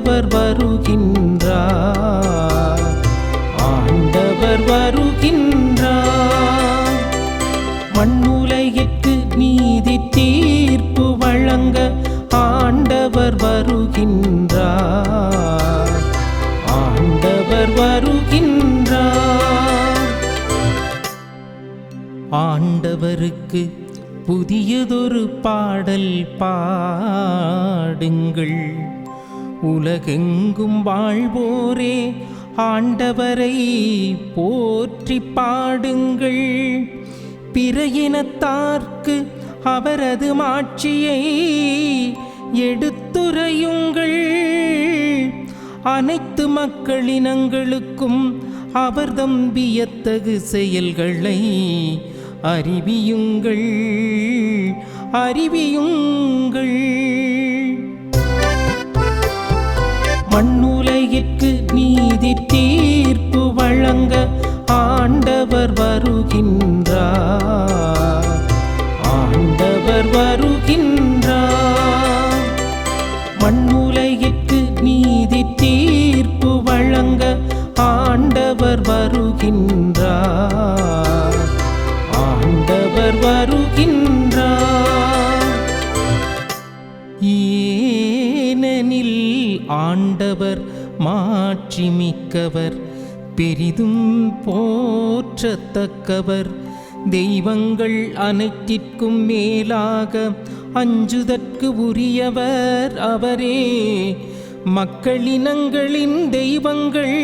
ஆண்டவர் வருகின்றார், ஆண்டவர் வருகின்றார். மண்ணுலகிற்கு நீதி தீர்ப்பு வழங்க ஆண்டவர் வருகின்றார், ஆண்டவர் வருகின்றார். ஆண்டவருக்கு புதியதொரு பாடல் பாடுங்கள், உலகெங்கும் வாழ்வோரே ஆண்டவரை போற்றி பாடுங்கள். பிற இனத்தார்க்கு அவரது மாட்சியை எடுத்துரையுங்கள், அனைத்து மக்களினங்களுக்கும் அவர்தம் வியத்தகு செயல்களை அறிவியுங்கள், அறிவியுங்கள். மண்ணுலகிற்கு நீதி தீர்ப்பு வழங்க ஆண்டவர் வருகின்றார், ஆண்டவர் வருகின்றார். மண்ணுலகிற்கு நீதி தீர்ப்பு வழங்க ஆண்டவர் வருகின்றார், ஆண்டவர் வருகின்றார். ஏனெனில் ஆண்டவர் மாட்சிமிக்கவர், பெரிதும் போற்றத்தக்கவர். தெய்வங்கள் அனைத்திற்கும் மேலாக அஞ்சுதற்கு உரியவர் அவரே. மக்களினங்களின் தெய்வங்கள்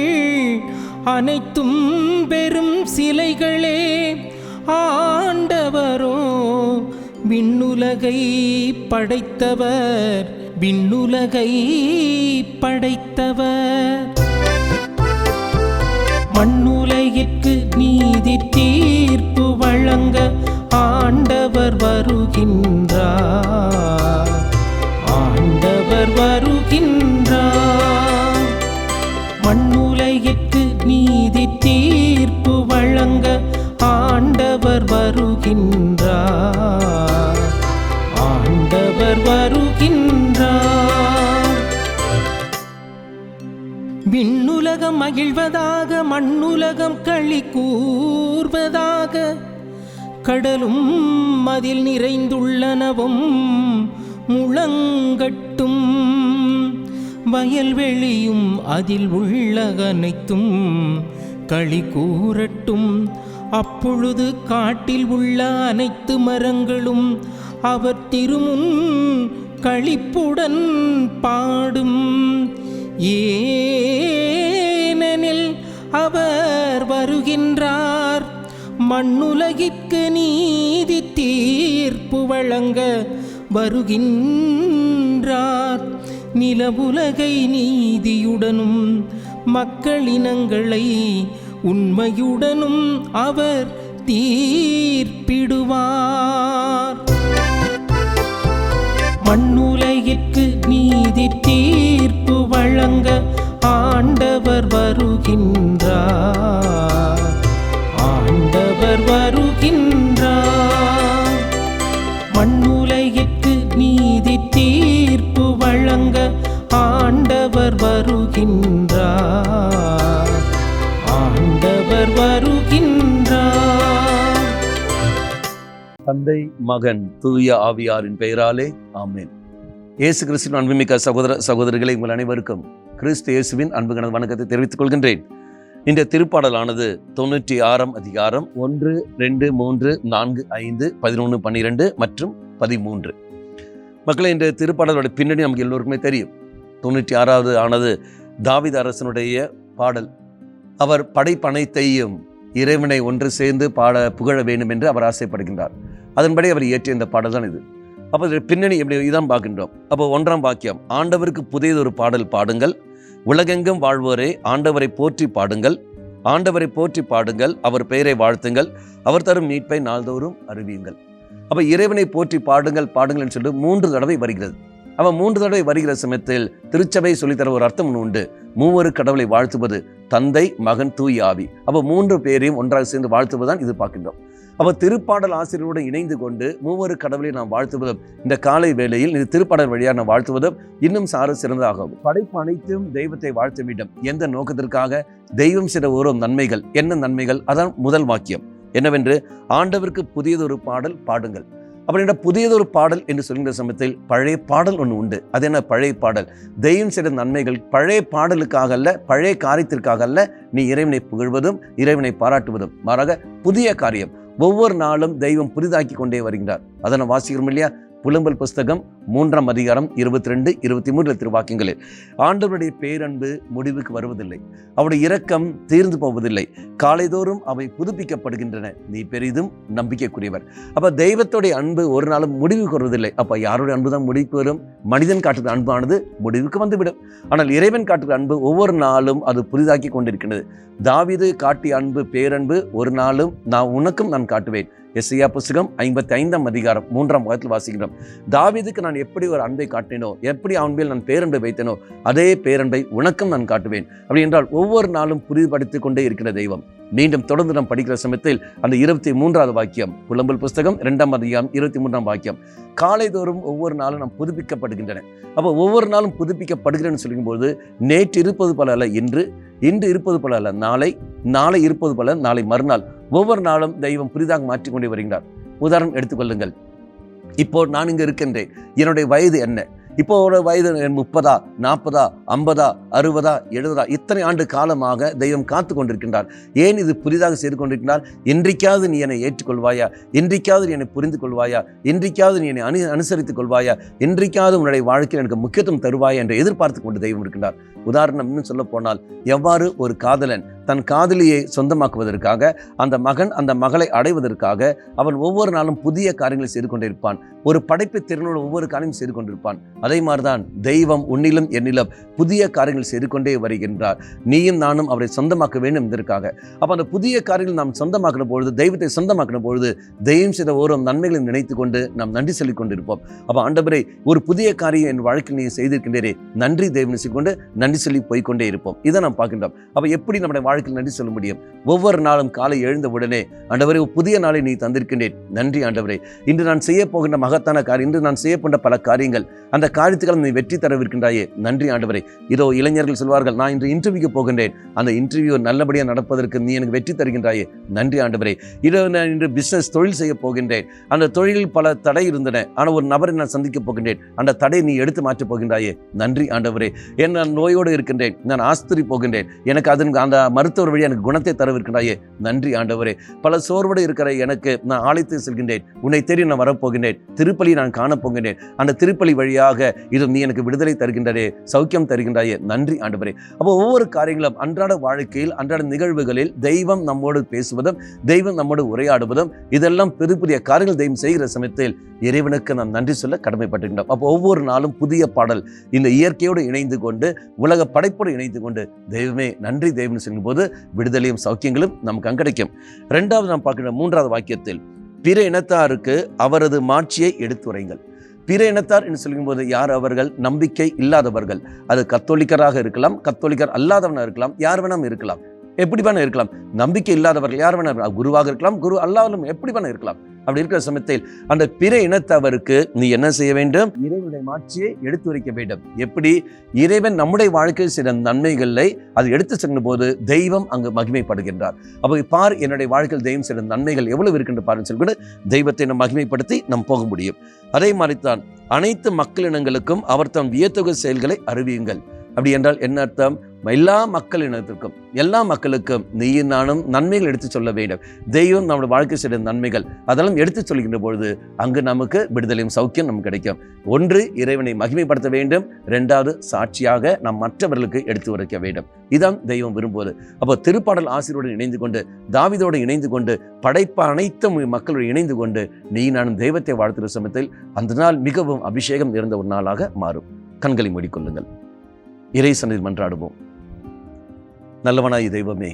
அனைத்தும் பெரும் சிலைகளே, ஆண்டவரோ விண்ணுலகை படைத்தவர், விண்ணுலகை படைத்தவர். மண்ணுலகிற்கு நீதி தீர்ப்பு வழங்க ஆண்டவர் வருகின்றார், ஆண்டவர் வருகின்றார். மண்ணுலகிற்கு நீதி தீர்ப்பு வழங்க ஆண்டவர் வருகின்றார், ஆண்டவர் வருகின்றார். விண்ணுலகம் மகிழ்வதாக, மண்ணுலகம் களி கூர்வதாக. கடலும் அதில் நிறைந்துள்ளனவும் முழங்கட்டும், வயல்வெளியும் அதில் உள்ள அனைத்தும் களி கூறட்டும். அப்பொழுது காட்டில் உள்ள அனைத்து மரங்களும் அவர் திருமுன் களிப்புடன் பாடும். ஏனெனில் அவர் வருகின்றார், மண்ணுலகிற்கு நீதி தீர்ப்பு வழங்க வருகின்றார். நிலவுலகை நீதியுடனும் மக்களினங்களை உண்மையுடனும் அவர் தீர்ப்பிடுவார். மண்ணுலகிற்கு நீதி தீர்ப்பு வழங்க ஆண்டவர் வருகின்றார், ஆண்டவர் வருகின்றார். மண்ணுலகிற்கு நீதி தீர்ப்பு வழங்க ஆண்டவர் வருகின்றார், ஆண்டவர் வருகின்றார். தந்தை, மகன், தூய ஆவியாரின் பெயராலே ஆமென். இயேசு கிறிஸ்துவின் அன்புமிக்க சகோதர சகோதரிகளை உங்கள் அனைவருக்கும் கிறிஸ்து இயேசுவின் அன்பு கணவன் வணக்கத்தை தெரிவித்துக் கொள்கின்றேன். இந்த திருப்பாடலானது 96ஆம் அதிகாரம் 1, 2, 3, 4, 5, 11, 12 மற்றும் 13. மக்களை, இந்த திருப்பாடலோட பின்னணி நமக்கு எல்லோருக்குமே தெரியும். 96வது ஆனது தாவீது அரசனுடைய பாடல். அவர் படைப்பனைத்தையும் இறைவனை ஒன்று சேர்ந்து புகழ வேண்டும் என்று அவர் ஆசைப்படுகின்றார். அதன்படி அவர் இயற்றிய இந்த பாடல் தான் இது. அப்போ பின்னணி எப்படி இதான் பார்க்கின்றோம். அப்போ 1ஆம் வாக்கியம், ஆண்டவருக்கு புதியதொரு பாடல் பாடுங்கள், உலகெங்கும் வாழ்வோரே ஆண்டவரை போற்றி பாடுங்கள், ஆண்டவரை போற்றி பாடுங்கள், அவர் பெயரை வாழ்த்துங்கள், அவர் தரும் மீட்பை நாள்தோறும் அறிவியுங்கள். அப்போ இறைவனை போற்றி பாடுங்கள் பாடுங்கள் சொல்லிட்டு 3 தடவை வருகிறது. அவன் 3 தடவை வருகிற சமயத்தில் திருச்சபை சொல்லித்தர ஒரு அர்த்தம் உண்டு. மூவரு கடவுளை வாழ்த்துவது, தந்தை, மகன், தூய ஆவி. அப்போ 3 பேரையும் ஒன்றாக சேர்ந்து வாழ்த்துவதுதான் இது பார்க்கின்றோம். அப்போ திருப்பாடல் ஆசிரியரோடு இணைந்து கொண்டு மூவரு கடவுளை நாம் வாழ்த்துவதும், இந்த காலை வேளையில் இந்த திருப்பாடல் வழியாக நாம் வாழ்த்துவதும் இன்னும் சிறந்ததாகும். படைப்பு அனைத்தும் தெய்வத்தை வாழ்த்த வேண்டும். எந்த நோக்கத்திற்காக? தெய்வம் செய்த ஒரு நன்மைகள். என்ன நன்மைகள்? அதான் முதல் வாக்கியம் என்னவென்று, ஆண்டவருக்கு புதியதொரு பாடல் பாடுங்கள். அப்படின்ற புதியதொரு பாடல் என்று சொல்கின்ற சமயத்தில் பழைய பாடல் ஒன்று உண்டு. அது என்ன பழைய பாடல்? தெய்வம் செய்த நன்மைகள். பழைய பாடலுக்காக அல்ல, பழைய காரியத்திற்காக அல்ல நீ இறைவனை புகழ்வதும் இறைவனை பாராட்டுவதும், மாறாக புதிய காரியம். ஒவ்வொரு நாளும் தெய்வம் புதிதாக்கி கொண்டே வருகிறார். அதை நான் வாசிக்கிறோம் இல்லையா? புலம்பல் புஸ்தகம் 3ஆம் அதிகாரம் 22, 23 திருவாக்கியங்களில் ஆண்டவருடைய பேரன்பு முடிவுக்கு வருவதில்லை, அவருடைய இரக்கம் தீர்ந்து போவதில்லை, காலைதோறும் அவை புதுப்பிக்கப்படுகின்றன, நீ பெரிதும் நம்பிக்கைக்குரியவர். அப்ப தெய்வத்துடைய அன்பு ஒரு நாளும் முடிவுக்கு வருவதில்லை. அப்ப யாருடைய அன்பு தான் முடிவுக்கு வரும்? மனிதன் காட்டுகிற அன்பானது முடிவுக்கு வந்துவிடும். ஆனால் இறைவன் காட்டுகிற அன்பு ஒவ்வொரு நாளும் அது புதிதாக்கி கொண்டிருக்கிறது. தாவீது காட்டிய அன்பு, பேரன்பு ஒரு நாளும் உனக்கும் நான் காட்டுவேன். எஸ்ஐயா புஸ்தகம் 55ஆம் அதிகாரம் 3ஆம் வசனத்தில் வாசிக்கிறோம். தாவீதுக்கு நான் எப்படி ஒரு அன்பை காட்டினோ, எப்படி அவன் மேல் நான் பேரன்பை வைத்தனோ, அதே பேரன்பை உனக்கும் நான் காட்டுவேன். அப்படி என்றால் ஒவ்வொரு நாளும் புரிதுபடுத்திக் கொண்டே இருக்கிற தெய்வம். மீண்டும் தொடர்ந்து நாம் படிக்கிற சமயத்தில் அந்த 23ஆவது வாக்கியம், புலம்பல் புஸ்தகம் 2ஆம் அதிகாரம் 23ஆம் வாக்கியம், காலைதோறும் ஒவ்வொரு நாளும் நாம் புதுப்பிக்கப்படுகின்றன. அப்போ ஒவ்வொரு நாளும் புதுப்பிக்கப்படுகிறேன்னு சொல்லும்போது, நேற்று இருப்பது போல அல்ல இன்று, இன்று இருப்பது போல அல்ல நாளை, நாளை இருப்பது போல நாளை மறுநாள், ஒவ்வொரு நாளும் தெய்வம் புதிதாக மாற்றிக்கொண்டே வருகிறார். உதாரணம் எடுத்துக்கொள்ளுங்கள். இப்போ நான் இங்கே இருக்கின்றேன். என்னுடைய வயது என்ன? இப்போ ஒரு வயது 30, 40, 50, 60, 70 இத்தனை ஆண்டு காலமாக தெய்வம் காத்து கொண்டிருக்கின்றார். ஏன் இது புதிதாக செய்து கொண்டிருக்கிறார்? இன்றைக்காவது நீ என்னை ஏற்றுக்கொள்வாயா? இன்றைக்காவது நீ என்னை புரிந்து கொள்வாயா? இன்றைக்காவது நீ என்னை அனுசரித்துக் கொள்வாயா? இன்றைக்காவது உன்னுடைய வாழ்க்கையில் எனக்கு முக்கியத்துவம் தருவாயா என்று எதிர்பார்த்து கொண்டு தெய்வம் இருக்கின்றார். உதாரணம் இன்னும் சொல்ல போனால், எவ்வாறு ஒரு காதலன் தன் காதலியை சொந்தமாக்குவதற்காக, அந்த மகன் அந்த மகளை அடைவதற்காக அவன் ஒவ்வொரு நாளும் புதிய காரியங்களை செய்து கொண்டிருப்பான். ஒரு படைப்பு திறனோடு ஒவ்வொரு காரியம் செய்து கொண்டிருப்பான். அதே மாதிரிதான் தெய்வம் உன்னிலும் என்னிலும் புதிய காரியங்கள் செய்து கொண்டே வருகின்றார். நீயும் நானும் அவரை சொந்தமாக்க வேண்டும் என்பதற்காக. அப்போ அந்த புதிய காரியங்கள் நாம் சொந்தமாக்கின பொழுது, தெய்வத்தை சொந்தமாக்கின பொழுது, தெய்வம் செய்த ஓரோ நன்மைகளை நினைத்து கொண்டு நாம் நன்றி சொல்லிக் கொண்டிருப்போம். அப்போ ஆண்டவரே, ஒரு புதிய காரியம் என் வாழ்க்கையில் நீ செய்திருக்கின்றே, நன்றி தெய்வம் கொண்டு நன்றி சொல்லி போய்கொண்டே இருப்போம். இதை நாம் பார்க்கின்றோம். அப்போ எப்படி நம்முடைய வாழ்க்கையில் நன்றி சொல்ல முடியும்? ஒவ்வொரு நாளும் காலை எழுந்த உடனே, ஆண்டவரே புதிய நாளை நீ தந்திருக்கின்றேன், நன்றி ஆண்டவரே. இன்று நான் செய்ய போகின்ற மகத்தான காரியம், இன்று நான் செய்ய போன்ற பல காரியங்கள், அந்த காரியத்துக்கள் நீ வெற்றி தரவிருக்கின்றாயே, நன்றி ஆண்டவரே. இதோ இளைஞர்கள் சொல்வார்கள், நான் இன்று இன்டர்வியூக்கு போகின்றேன், அந்த இன்டர்வியூ நல்லபடியாக நடப்பதற்கு நீ எனக்கு வெற்றி தருகின்றாயே, நன்றி ஆண்டவரே. இதோ நான் இன்று பிசினஸ் தொழில் செய்ய போகின்றேன், அந்த தொழிலில் பல தடை இருந்தன, ஆனால் ஒரு நபரை நான் சந்திக்க போகின்றேன், அந்த தடை நீ எடுத்து மாற்றப் போகின்றாயே, நன்றி ஆண்டவரே. நான் நோயோடு இருக்கின்றேன், நான் ஆஸ்பத்திரி போகின்றேன், எனக்கு அதற்கு அந்த மருத்துவர் வழி எனக்கு குணத்தை தரவிருக்கின்றாயே, நன்றி ஆண்டவரே. பல சோர்வோடு இருக்கிற எனக்கு நான் ஆலயத்துக்கு செல்கின்றேன், உன்னை தேடி நான் வரப்போகின்றேன், திருப்பலி நான் காணப்போகின்றேன், அந்த திருப்பலி வழியாக இது நீ எனக்கு விடுதலை தருகின்றாயே, சௌக்கியம் தருகின்றாயே, நன்றி ஆண்டவரே. அப்போ ஒவ்வொரு காரியங்களும் அன்றாட வாழ்க்கையில், அன்றாட நிகழ்வுகளில் தெய்வம் நம்மோடு பேசுவதும், தெய்வம் நம்மோடு உரையாடுவதும், இதெல்லாம் பெரிய பெரிய காரியங்கள் தெய்வம் செய்கிற சமயத்தில் இறைவனுக்கு நாம் நன்றி சொல்ல கடமைப்பட்டிருக்கின்றோம். அப்போ ஒவ்வொரு நாளும் புதிய பாடல், இந்த இயற்கையோடு இணைந்து கொண்டு, உலக படைப்போடு இணைந்து கொண்டு, தெய்வமே நன்றி தெய்வம் சொல்லும் போது விடுதலையும் சௌக்கியங்களும் நமக்கு அங்கடைக்கும். இரண்டாவது நாம் பார்க்கிற 3ஆவது வாக்கியத்தில், பிற இனத்தாருக்கு அவரது மாட்சியை எடுத்துரைங்கள். பிற இனத்தார் என்று சொல்லும்போது யார் அவர்கள்? நம்பிக்கை இல்லாதவர்கள். அது கத்தோலிக்கராக இருக்கலாம், கத்தோலிக்கர் அல்லாதவனாக இருக்கலாம், யார் வேணாலும் இருக்கலாம், எப்படி வேணா இருக்கலாம். நம்பிக்கை இல்லாதவர்கள் யார் வேணா இருக்கலாம், குருவாக இருக்கலாம், குரு அல்லாதவரும் எப்படி வேணா இருக்கலாம். அப்படி இருக்கிற சமயத்தில் அந்த பிற இனத்தவருக்கு நீ என்ன செய்ய வேண்டும்? இறைவனுடைய மாட்சியை எடுத்து வைக்க வேண்டும். எப்படி? இறைவன் நம்முடைய வாழ்க்கையில் சில நன்மைகளை அது எடுத்து செல்லும் போது தெய்வம் அங்கு மகிமைப்படுகின்றார். அப்போ பார், என்னுடைய வாழ்க்கையில் தெய்வம் சில நன்மைகள் எவ்வளவு இருக்கின்ற பாருன்னு சொல்லிட்டு தெய்வத்தை நாம் மகிமைப்படுத்தி நாம் போக முடியும். அதே மாதிரித்தான் அனைத்து மக்களினங்களுக்கும் அவர் தம் வியத்தொகை செயல்களை அறிவியுங்கள். அப்படி என்றால் என்ன அர்த்தம்? எல்லா மக்களினத்திற்கும், எல்லா மக்களுக்கும் நீயும் நானும் நன்மைகள் எடுத்து சொல்ல வேண்டும். தெய்வம் நம்முடைய வாழ்க்கை செய்த நன்மைகள் அதெல்லாம் எடுத்து சொல்கின்ற பொழுது அங்கு நமக்கு விடுதலையும் சௌக்கியம் நமக்கு கிடைக்கும். ஒன்று, இறைவனை மகிமைப்படுத்த வேண்டும். இரண்டாவது, சாட்சியாக நாம் மற்றவர்களுக்கு எடுத்து உரைக்க வேண்டும். இதான் தெய்வம் விரும்புவது. அப்போ திருப்பாடல் ஆசிரியருடன் இணைந்து கொண்டு, தாவீதோடு இணைந்து கொண்டு, படைப்பு அனைத்தும் மக்களுடன் இணைந்து கொண்டு நீ நானும் தெய்வத்தை வாழ்த்துகிற சமயத்தில் அந்த நாள் மிகவும் அபிஷேகம் இருந்த ஒரு நாளாக மாறும். கண்களை மூடிக்கொள்ளுங்கள், இறை சந்நிதியில் மன்றாடுவோம். நல்லவனாய் தெய்வமே,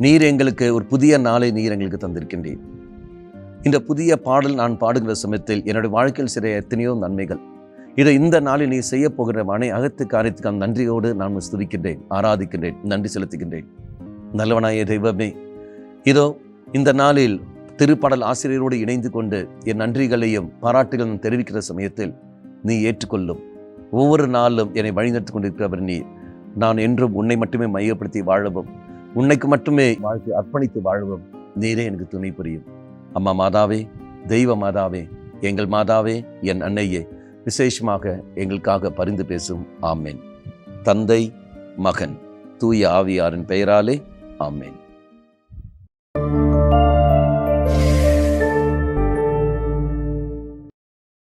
நீர் எங்களுக்கு ஒரு புதிய நாளை நீர் எங்களுக்கு தந்திருக்கின்றீர். இந்த புதிய பாடல் நான் பாடுகிற சமயத்தில் என்னுடைய வாழ்க்கையில் சில எத்தனையோ நன்மைகள், இதை இந்த நாளில் நீ செய்ய போகிற அனைத்து காரியத்துக்கான நன்றியோடு நான் ஸ்துதிக்கின்றேன், ஆராதிக்கின்றேன், நன்றி செலுத்துகின்றேன். நல்லவனாய தெய்வமே, இதோ இந்த நாளில் திருப்பாடல் ஆசிரியரோடு இணைந்து கொண்டு என் நன்றிகளையும் பாராட்டுகளையும் தெரிவிக்கிற சமயத்தில் நீ ஏற்றுக்கொள்ளும். ஒவ்வொரு நாளும் என்னை வழிநடத்தி கொண்டிருக்கிறவர் நீர். நான் என்றும் உன்னை மட்டுமே மையப்படுத்தி வாழவும், உன்னைக்கு மட்டுமே வாழ்க்கை அர்ப்பணித்து வாழவும் நீரே எனக்கு துணை புரியும். அம்மா மாதாவே, தெய்வ மாதாவே, எங்கள் மாதாவே, என் அன்னையே, விசேஷமாக எங்களுக்காக பரிந்து பேசும். ஆமேன். தந்தை, மகன், தூய ஆவியாரின் பெயராலே ஆமேன்.